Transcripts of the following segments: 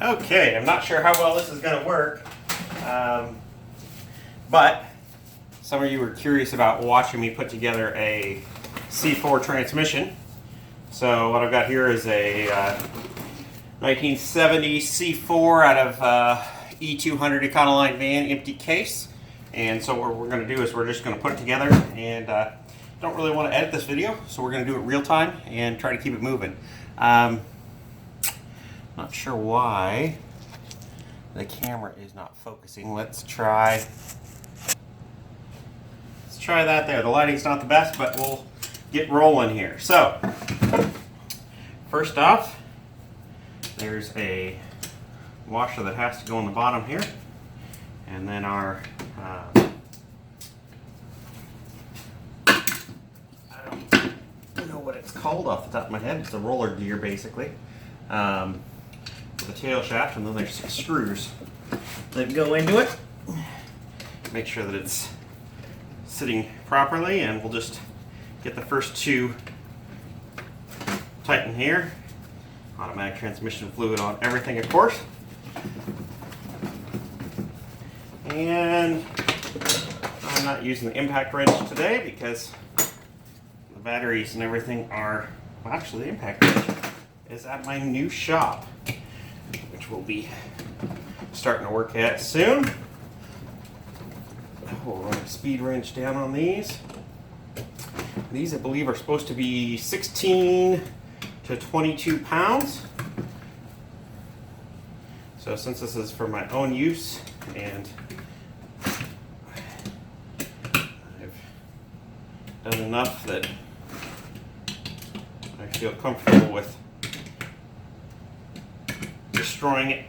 Okay, I'm not sure how well this is going to work, but some of you were curious about watching me put together a C4 transmission. So what I've got here is a 1970 C4 out of E200 Econoline van, empty case. And so what we're going to do is we're just going to put it together, and don't really want to edit this video, so we're going to do it real time and try to keep it moving. Not sure why the camera is not focusing. Let's try that there. The lighting's not the best, but we'll get rolling here. So, first off, there's a washer that has to go on the bottom here. And then our, I don't know what it's called off the top of my head. It's a roller gear, basically. With a tail shaft, and then there's 6 screws that go into it. Make sure that it's sitting properly, and we'll just get the first 2 tightened here. Automatic transmission fluid on everything, of course. And I'm not using the impact wrench today because the batteries and everything are, well, actually the impact wrench is at my new shop, which we'll be starting to work at soon. We'll run a speed wrench down on these. These, I believe, are supposed to be 16 to 22 pounds. So since this is for my own use, and I've done enough that I feel comfortable with destroying it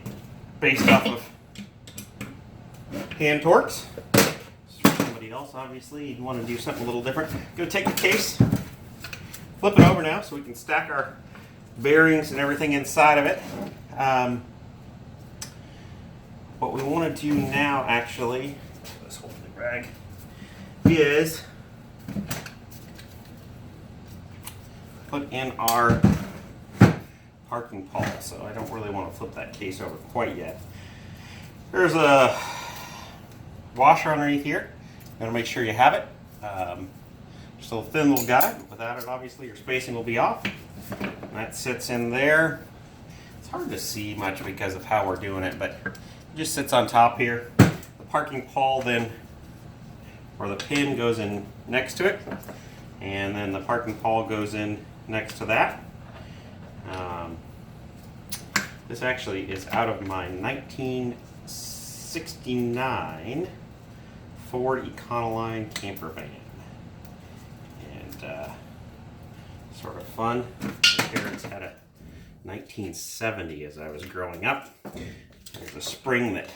based off of hand torques. For somebody else, obviously, you'd want to do something a little different. I'm going to take the case, flip it over now so we can stack our bearings and everything inside of it. What we want to do now, actually, let's hold the rag, is put in our parking pole. So I don't really want to flip that case over quite yet. There's a washer underneath here. Gotta make sure you have it. Just a little thin little guy. Without it, obviously, your spacing will be off. And that sits in there. It's hard to see much because of how we're doing it, but it just sits on top here. The parking pole then, or the pin, goes in next to it, and then the parking pole goes in next to that. This actually is out of my 1969 Ford Econoline camper van, and sort of fun. My parents had a 1970 as I was growing up. There's a spring that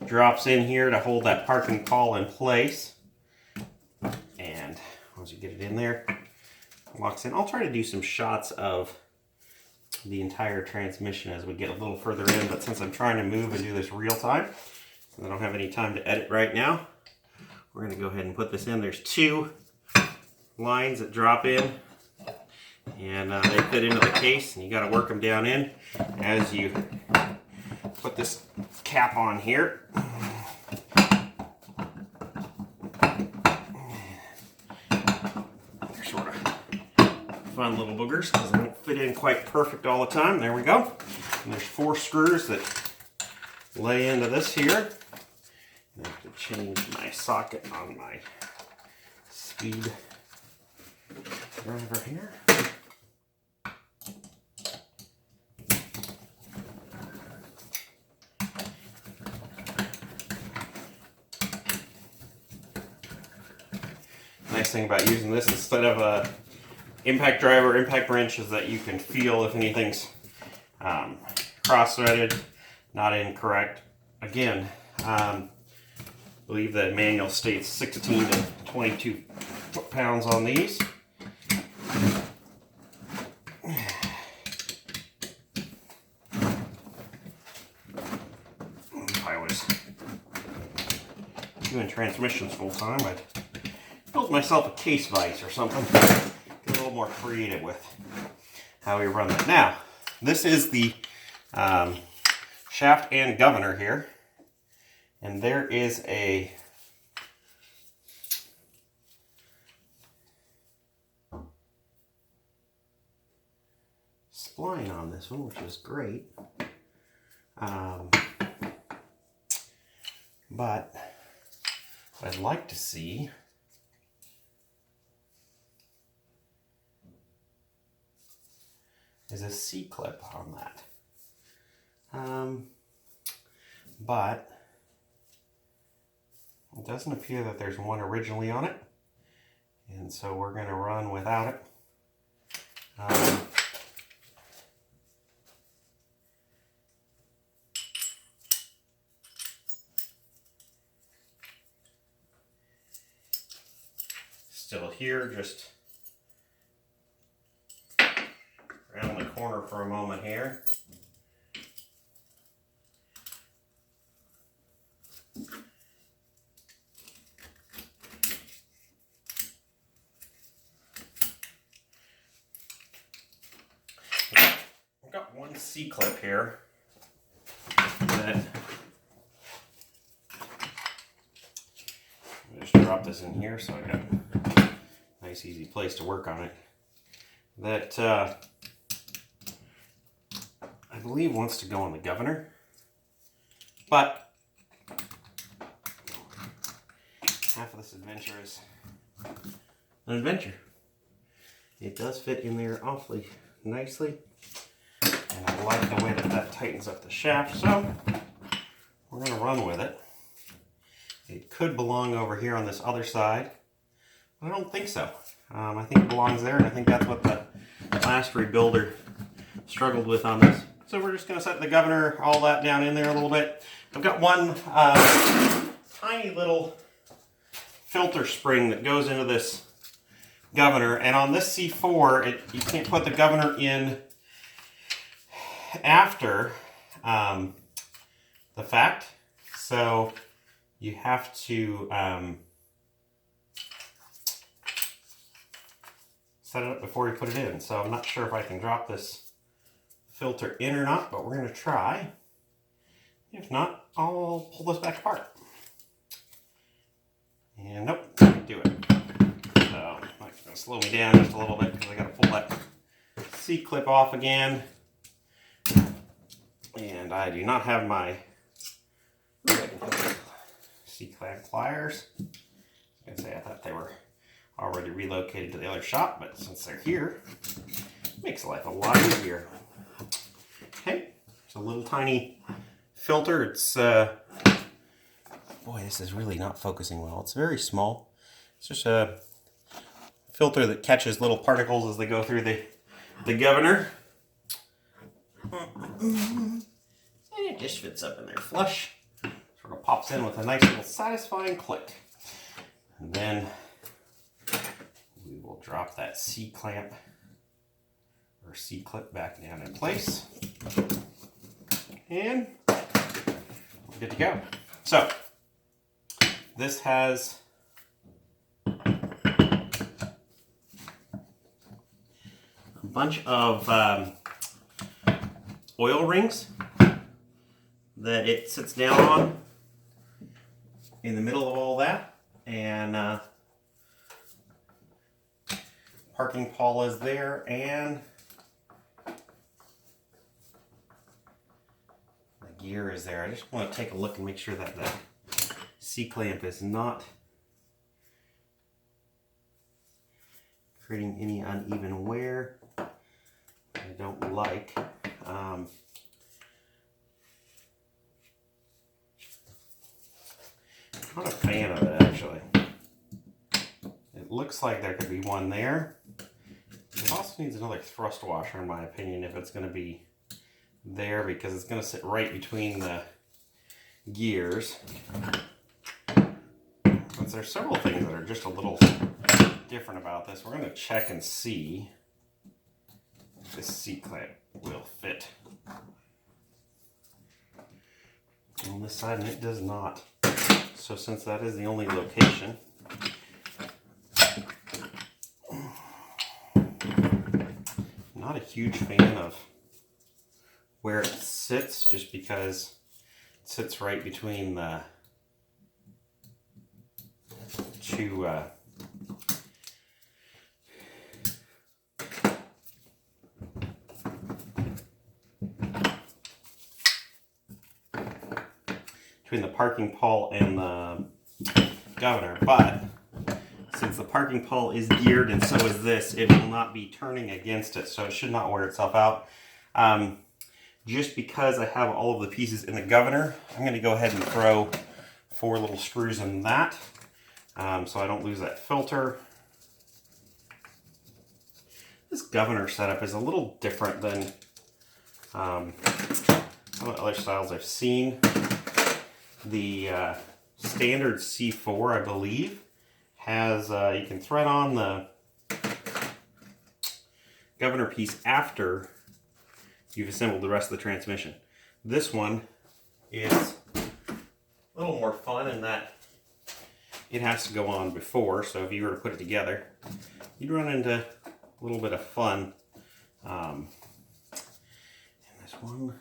drops in here to hold that parking pole in place, and once you get it in there, it locks in. I'll try to do some shots of the entire transmission as we get a little further in, but since I'm trying to move and do this real time, and I don't have any time to edit right now, we're going to go ahead and put this in. There's 2 lines that drop in, and they fit into the case, and you got to work them down in as you put this cap on here. They're sort of fun little boogers because they don't fit in quite perfect all the time. There we go. And there's 4 screws that lay into this here. I have to change my socket on my speed driver here. Nice thing about using this instead of a impact driver, impact wrench, is that you can feel if anything's cross-threaded, not incorrect. Again, I believe that manual states 16 to 22 foot-pounds on these. If I was doing transmissions full-time, I'd build myself a case vise or something. Get a little more creative with how we run that. Now, this is the shaft and governor here. And there is a spline on this one, which is great. But what I'd like to see is a C-clip on that. But it doesn't appear that there's one originally on it, and so we're going to run without it. Still here, just around the corner for a moment here. I've got one C-clip here that just drop this in here so I got a nice easy place to work on it. That I believe wants to go on the governor, but half of this adventure is an adventure. It does fit in there awfully nicely, and I like the way that that tightens up the shaft, so we're going to run with it. It could belong over here on this other side, but I don't think so. I think it belongs there, and I think that's what the last rebuilder struggled with on this. So we're just going to set the governor, all that down in there a little bit. I've got one tiny little filter spring that goes into this governor, and on this C4, you can't put the governor in after the fact, so you have to set it up before you put it in. So I'm not sure if I can drop this filter in or not, but we're going to try. If not, I'll pull this back apart. And nope, can't do it. So that's going to slow me down just a little bit because I got to pull that C-clip off again. And I do not have my C-clamp pliers. I was going to say I thought they were already relocated to the other shop, but since they're here, it makes life a lot easier. Okay, it's a little tiny filter. It's boy, this is really not focusing well. It's very small. It's just a filter that catches little particles as they go through the governor. And it just fits up in there flush. Sort of pops in with a nice little satisfying click. And then we will drop that C-clamp or C-clip back down in place. And we're good to go. So this has a bunch of oil rings that it sits down on in the middle of all that, and parking pawl is there, and the gear is there. I just want to take a look and make sure that the C-clamp is not creating any uneven wear. I don't like. I'm not a fan of it, actually. It looks like there could be one there. It also needs another thrust washer, in my opinion, if it's going to be there, because it's going to sit right between the gears. But there's several things that are just a little different about this. We're going to check and see if this C-clamp will fit on this side, and it does not. So since that is the only location, not a huge fan of where it sits, just because it sits right between the two between the parking pole and the governor. But since the parking pole is geared and so is this, it will not be turning against it, so it should not wear itself out. Just because I have all of the pieces in the governor, I'm going to go ahead and throw 4 little screws in that, so I don't lose that filter. This governor setup is a little different than some of the other styles I've seen. The standard C4, I believe, has you can thread on the governor piece after you've assembled the rest of the transmission. This one is a little more fun in that it has to go on before, so if you were to put it together, you'd run into a little bit of fun. And this one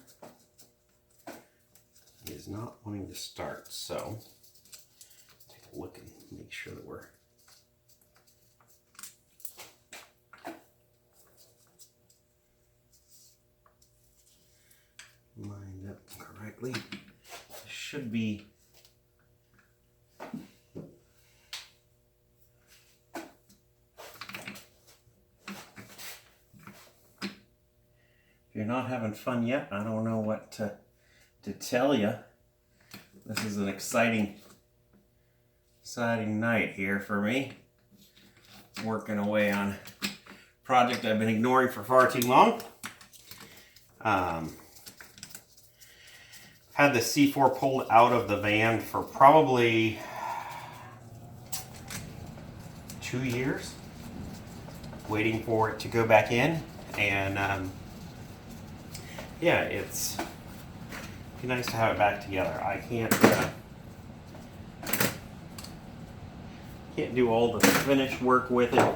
is not wanting to start, so take a look and make sure that we're lined up correctly. This should be if you're not having fun yet, I don't know what to tell you. This is an exciting night here for me. Working away on a project I've been ignoring for far too long. Had the C4 pulled out of the van for probably 2 years, waiting for it to go back in, and yeah, it's nice to have it back together. I can't do all the finish work with it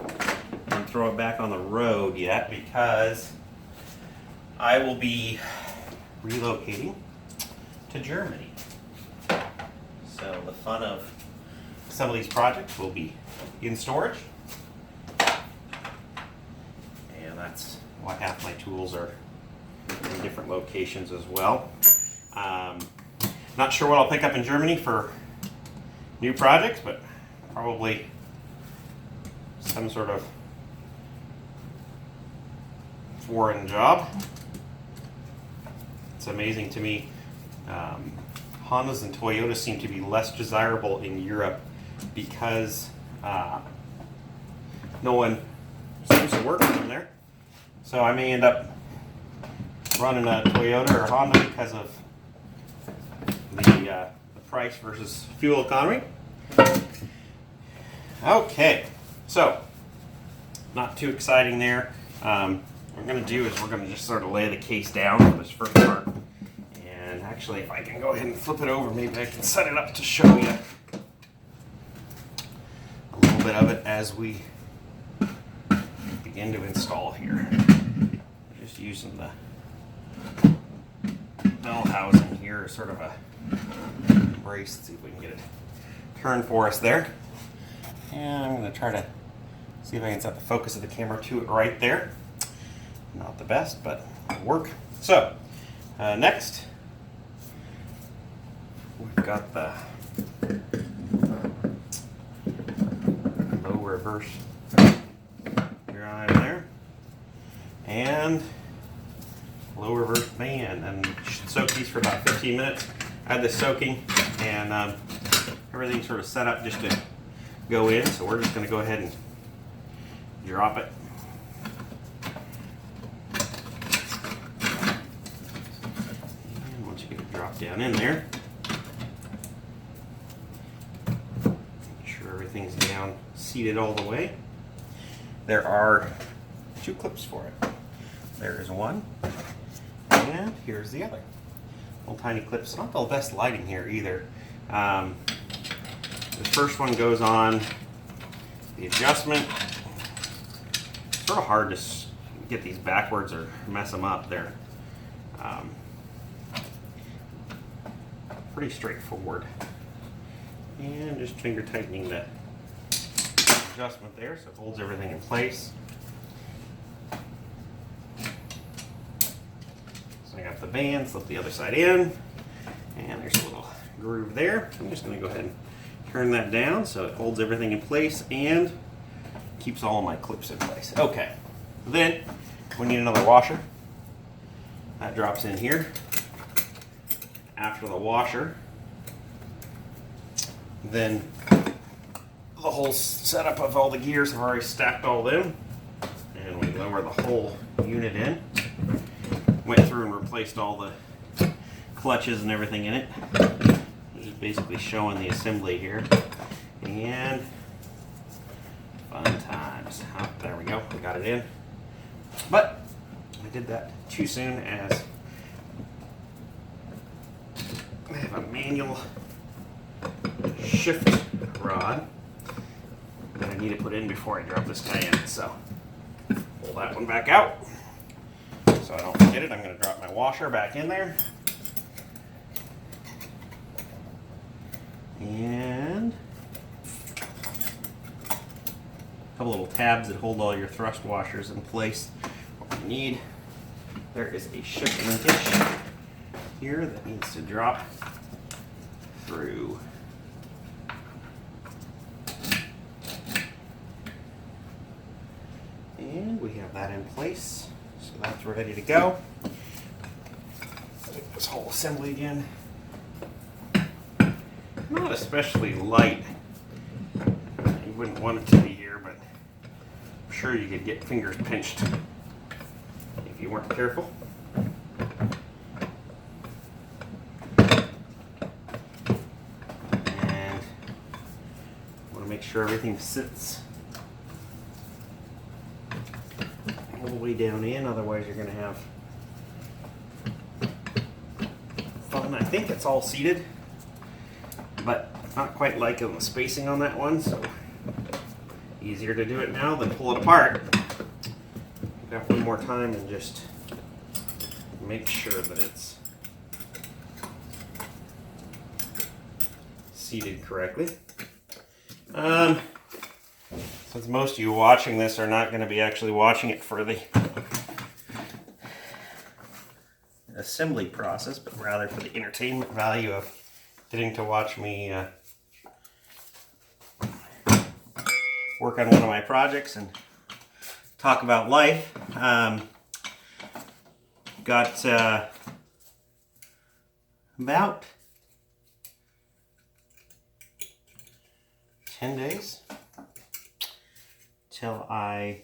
and throw it back on the road yet, because I will be relocating to Germany. So the fun of some of these projects will be in storage, and that's why half my tools are in different locations as well. Not sure what I'll pick up in Germany for new projects, but probably some sort of foreign job. It's amazing to me. Hondas and Toyotas seem to be less desirable in Europe because no one seems to work with them there. So I may end up running a Toyota or Honda because of the price versus fuel economy. Okay, so not too exciting there. What we're going to do is we're going to just sort of lay the case down for this first part. And actually, if I can go ahead and flip it over, maybe I can set it up to show you a little bit of it as we begin to install here. Just using the bell housing here as sort of a brace. Let's see if we can get it turned for us there. And I'm going to try to see if I can set the focus of the camera to it right there. Not the best, but it'll work. So, next, we've got the low reverse drive there, and low reverse fan, and should soak these for about 15 minutes. I had this soaking, and everything's sort of set up just to go in, so we're just going to go ahead and drop it. And once you get it dropped down in there, make sure everything's down, seated all the way. There are 2 clips for it. There is one, and here's the other. Little tiny clips. Not the best lighting here either. The first one goes on the adjustment. It's sort of hard to get these backwards or mess them up. They're pretty straightforward. And just finger tightening the adjustment there so it holds everything in place. So I got the band, slip the other side in, and there's a little groove there. I'm just going to go ahead and turn that down so it holds everything in place and keeps all of my clips in place. Okay, then we need another washer. That drops in here. After the washer, then the whole setup of all the gears, I've already stacked all them, and we lower the whole unit in. Went through and replaced all the clutches and everything in it. Just basically showing the assembly here, and fun times. Oh, there we go, we got it in. But I did that too soon, as I have a manual shift rod that I need to put in before I drop this guy in. So pull that one back out so I don't forget it. I'm going to drop my washer back in there. And a couple little tabs that hold all your thrust washers in place. What we need, there is a shift linkage here that needs to drop through. And we have that in place, so that's ready to go. Take this whole assembly again. Not especially light. You wouldn't want it to be here, but I'm sure you could get fingers pinched if you weren't careful. And want to make sure everything sits all the way down in, otherwise you're going to have fun. I think it's all seated, but not quite liking the spacing on that one, so easier to do it now than pull it apart. Got one more time and just make sure that it's seated correctly. Since most of you watching this are not going to be actually watching it for the assembly process, but rather for the entertainment value of getting to watch me work on one of my projects and talk about life. Got about 10 days till I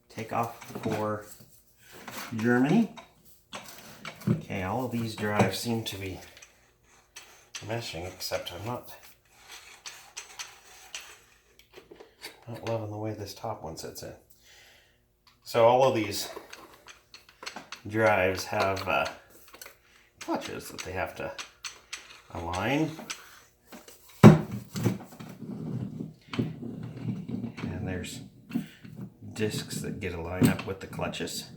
take off for Germany. Okay, all of these drives seem to be meshing, except I'm not loving the way this top one sits in. So all of these drives have clutches that they have to align. And there's discs that get to line up with the clutches.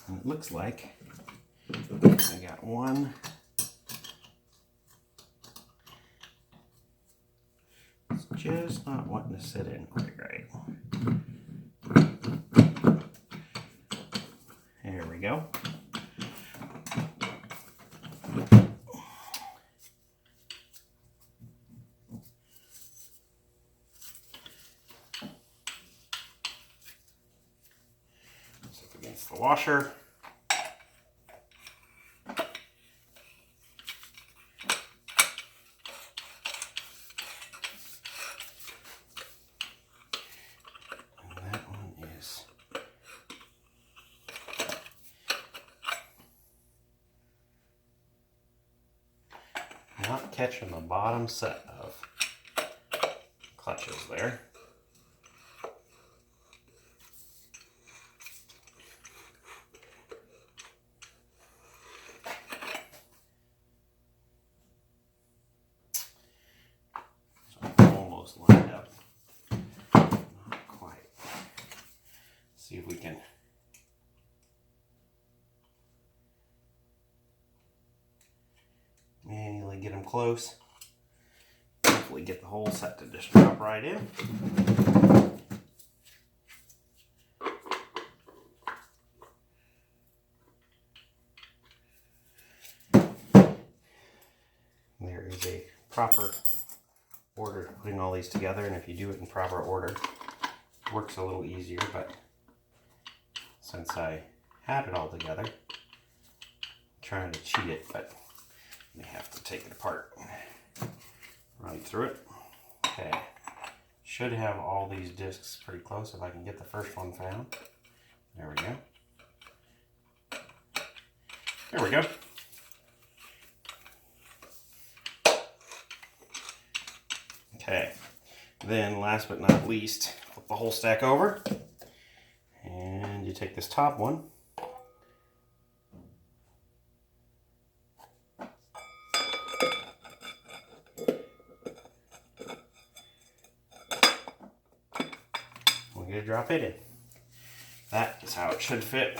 And it looks like I got one it's just not wanting to sit in quite right. There we go. It's up against the washer. Not catching the bottom set of clutches there. Finally get them close. Hopefully get the whole set to just drop right in. There is a proper order to putting all these together, and if you do it in proper order, it works a little easier, but since I had it all together, I'm trying to cheat it, but I may have to take it apart, run through it. Okay, should have all these discs pretty close if I can get the first one found. There we go. There we go. Okay, then last but not least, flip the whole stack over, and you take this top one, we're going to drop it in. That is how it should fit.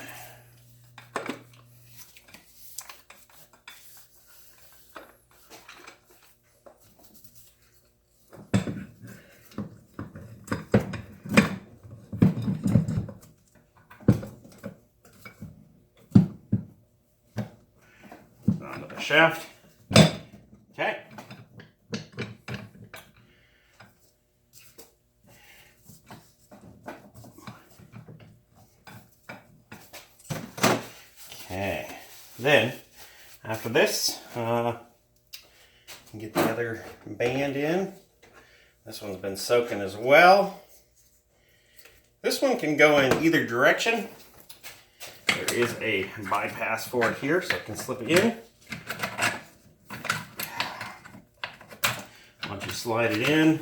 Onto the shaft. Okay. Okay. Then, after this, get the other band in. This one's been soaking as well. This one can go in either direction. There is a bypass for it here, so I can slip it in. Once you slide it in,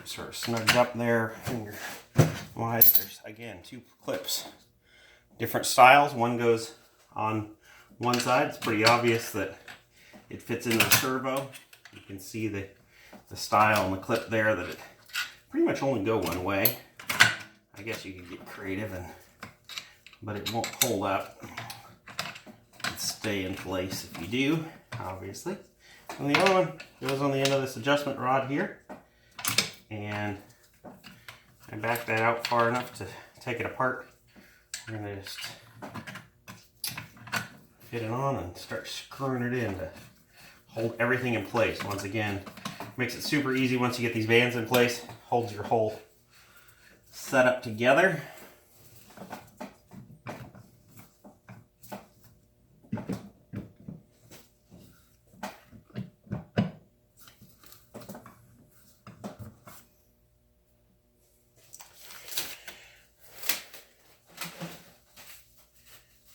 sort of snugged up there finger-wise. There's, again, two clips. Different styles. One goes on one side. It's pretty obvious that it fits into the servo. You can see the style and the clip there, that it pretty much only go one way. I guess you could get creative, but it won't hold up and stay in place if you do, obviously. And the other one goes on the end of this adjustment rod here, and I back that out far enough to take it apart. We're going to just fit it on and start screwing it in to hold everything in place. Once again, makes it super easy once you get these bands in place. Holds your whole setup together.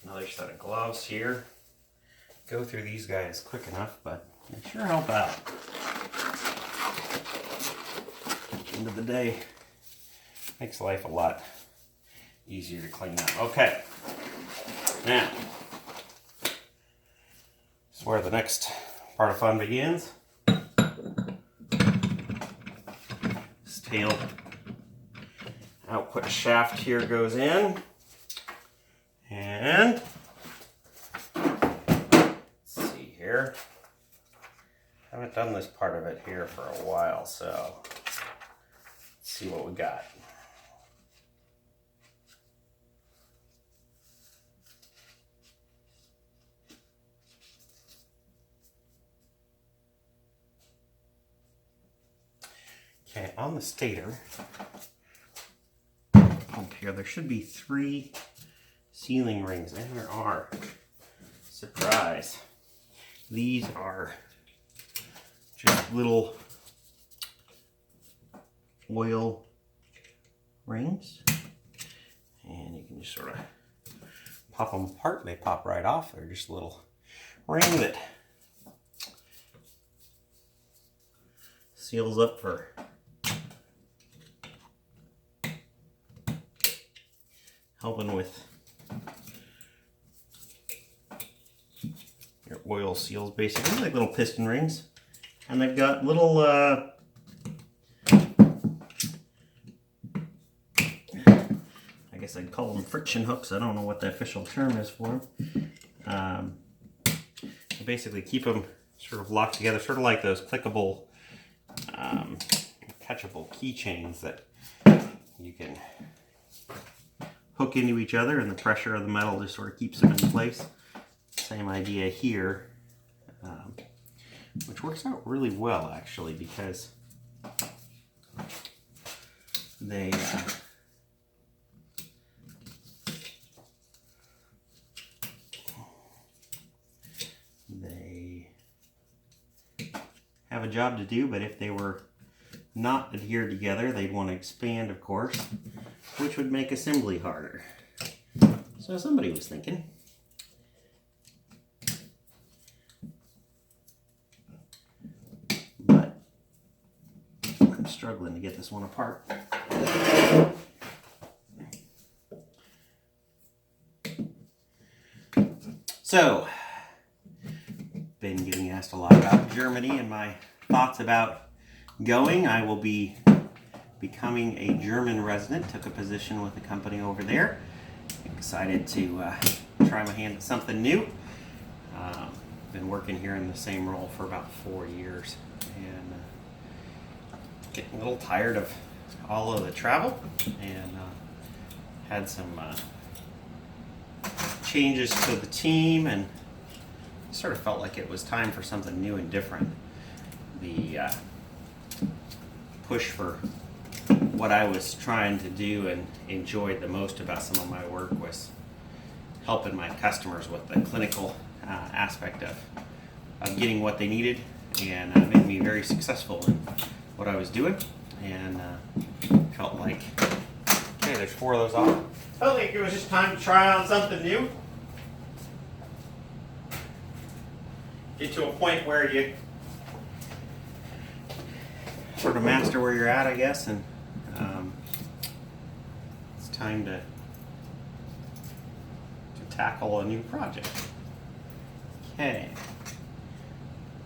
Another set of gloves here. Go through these guys quick enough, but they sure help out. End of the day, makes life a lot easier to clean up. Okay, now this is where the next part of fun begins. This tail output shaft here goes in, and let's see here. I haven't done this part of it here for a while, so see what we got. Okay, on the stator up here, there should be 3 sealing rings, and there are. Surprise. These are just little oil rings, and you can just sort of pop them apart. They pop right off. They're just a little ring that seals up for helping with your oil seals, basically like little piston rings, and they've got little guess I'd call them friction hooks. I don't know what the official term is for them. Basically keep them sort of locked together, sort of like those clickable, catchable keychains that you can hook into each other, and the pressure of the metal just sort of keeps them in place. Same idea here, which works out really well actually, because they have a job to do, but if they were not adhered together, they'd want to expand, of course, which would make assembly harder. So somebody was thinking, but I'm struggling to get this one apart. So, been getting asked a lot about Germany and my thoughts about going. I will be becoming a German resident. Took a position with a company over there. Excited to try my hand at something new. Been working here in the same role for about 4 years, and getting a little tired of all of the travel, and had some changes to the team, and sort of felt like it was time for something new and different. The push for what I was trying to do and enjoyed the most about some of my work was helping my customers with the clinical aspect of getting what they needed, and made me very successful in what I was doing, and felt like, okay, there's 4 of those off. Felt like it was just time to try on something new. Get to a point where you sort of master where you're at, I guess, and it's time to tackle a new project. Okay,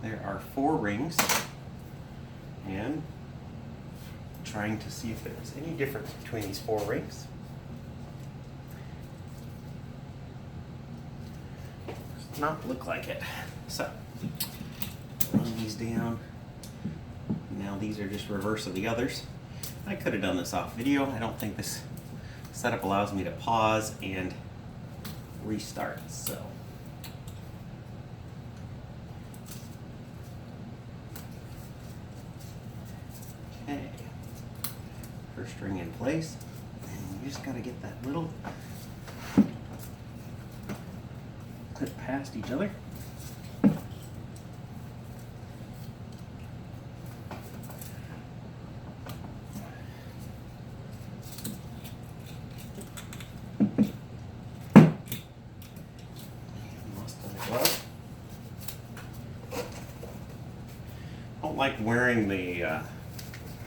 there are 4 rings, and trying to see if there's any difference between these 4 rings. Does not look like it. So, run these down. Now these are just reverse of the others. I could have done this off video. I don't think this setup allows me to pause and restart. So, okay, first ring in place, and you just got to get that little clip past each other. Like wearing the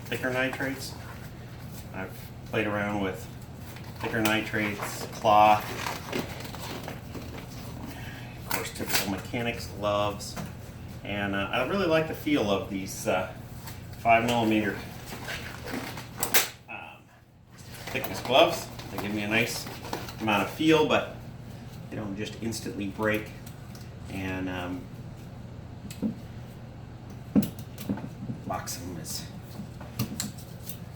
thicker nitrates. I've played around with thicker nitrates, cloth, of course typical mechanics gloves, and I really like the feel of these 5mm thickness gloves. They give me a nice amount of feel, but they don't just instantly break, and boxing is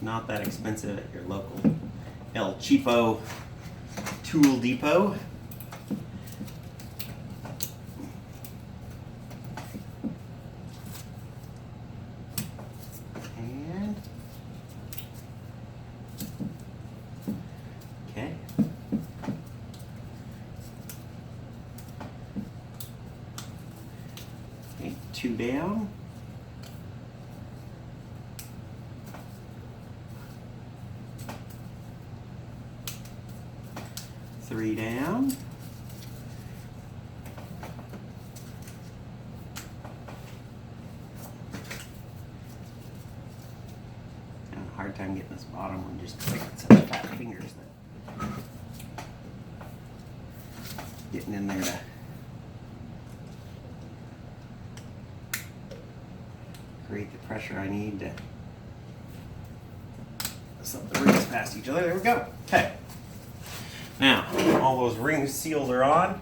not that expensive at your local El Cheapo Tool Depot. And okay. Okay, 2 down. 3 down. Having a hard time getting this bottom one just because I got such fat fingers that getting in there to create the pressure I need to set the rings past each other. There we go. Okay. Now, all those ring seals are on.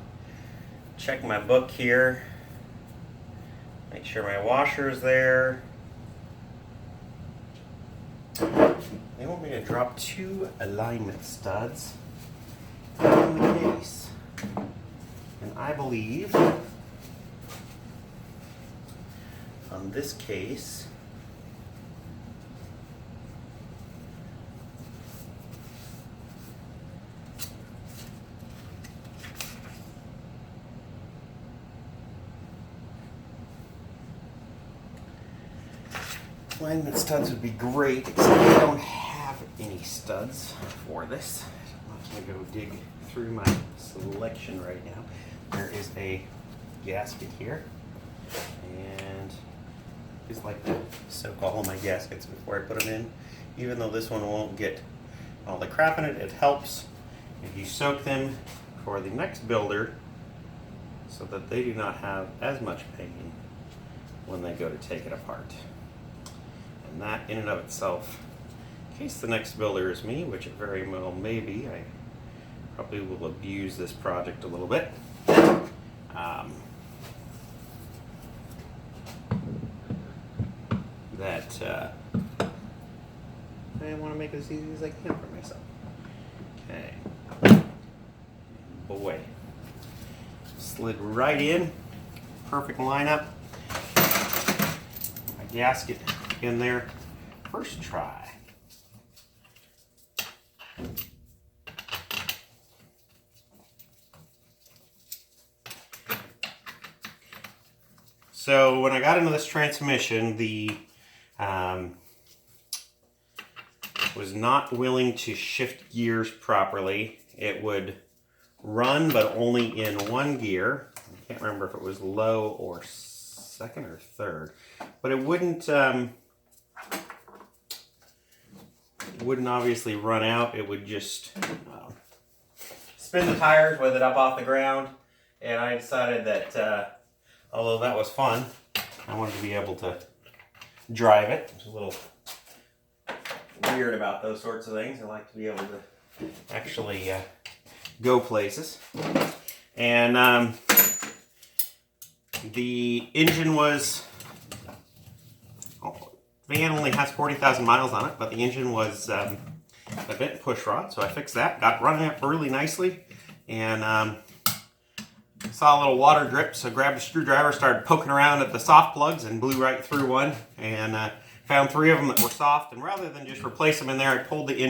Check my book here. Make sure my washer is there. They want me to drop 2 alignment studs in the case. And I believe on this case, alignment studs would be great, except I don't have any studs for this. I'm not going to go dig through my selection right now. There is a gasket here, and I just like to soak all of my gaskets before I put them in. Even though this one won't get all the crap in it, it helps if you soak them for the next builder so that they do not have as much pain when they go to take it apart. And that in and of itself, in case the next builder is me, which it very well may be, I probably will abuse this project a little bit. I want to make it as easy as I can for myself. Okay. Boy. Slid right in. Perfect lineup. My gasket in there. First try. So when I got into this transmission, the was not willing to shift gears properly. It would run, but only in one gear. I can't remember if it was low or second or third, but it wouldn't obviously run out. It would just spin the tires with it up off the ground. And I decided that although that was fun, I wanted to be able to drive it. It's a little weird about those sorts of things. I like to be able to actually go places. And the engine was, van only has 40,000 miles on it, but the engine was a bent push rod, so I fixed that. Got running up really nicely, and saw a little water drip, so grabbed a screwdriver, started poking around at the soft plugs, and blew right through one, and found 3 of them that were soft, and rather than just replace them in there, I pulled the engine